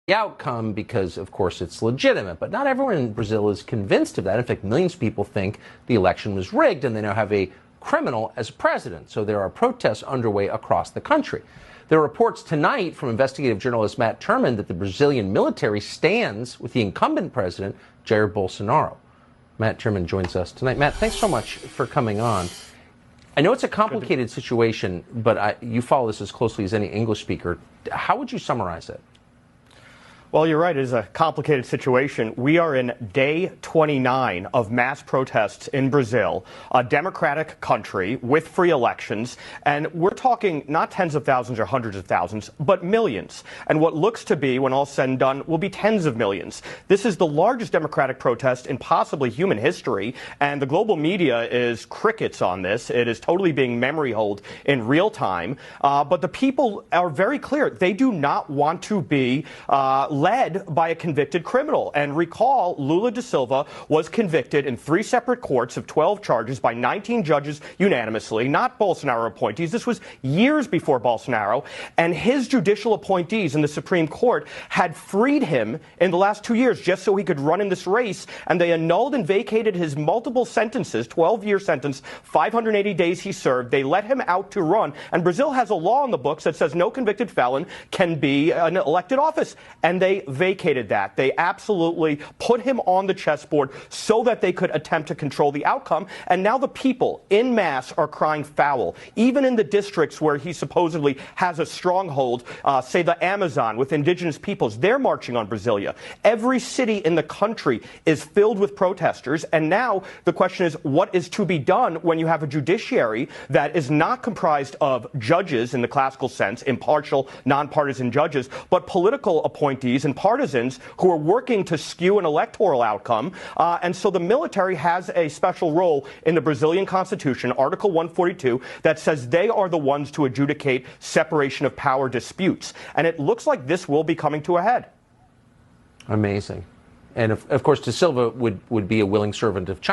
the outcome because, of course, it's legitimate. But not everyone in Brazil is convinced of that. In fact, millions of people think the election was rigged, and they now have a criminal as president. So there are protests underway across the country. There are reports tonight from investigative journalist Matt Turman that the Brazilian military stands with the incumbent president, Jair Bolsonaro. Matt Turman joins us tonight. Matt, thanks so much for coming on. I know it's a complicated situation, but you follow this as closely as any English speaker. How would you summarize it? Well, you're right. It is a complicated situation. We are in day 29 of mass protests in Brazil, a democratic country with free elections. And we're talking not tens of thousands or hundreds of thousands, but millions. And what looks to be, when all said and done, will be tens of millions. This is the largest democratic protest in possibly human history. And the global media is crickets on this. It is totally being memory holed in real time. But the people are very clear. They do not want to be led by a convicted criminal. And recall, Lula da Silva was convicted in 3 separate courts of 12 charges by 19 judges unanimously, not Bolsonaro appointees. This was years before Bolsonaro. And his judicial appointees in the Supreme Court had freed him in the last 2 years just so he could run in this race. And they annulled and vacated his multiple sentences, 12-year sentence, 580 days he served. They let him out to run. And Brazil has a law in the books that says no convicted felon can be an elected office. And they vacated that. They absolutely put him on the chessboard so that they could attempt to control the outcome. And now the people en masse are crying foul. Even in the districts where he supposedly has a stronghold, say the Amazon with indigenous peoples, they're marching on Brasilia. Every city in the country is filled with protesters. And now the question is, what is to be done when you have a judiciary that is not comprised of judges in the classical sense, impartial, nonpartisan judges, but political appointees and partisans who are working to skew an electoral outcome. And so the military has a special role in the Brazilian Constitution, Article 142, that says they are the ones to adjudicate separation of power disputes. And it looks like this will be coming to a head. Amazing. And of course, da Silva would be a willing servant of China.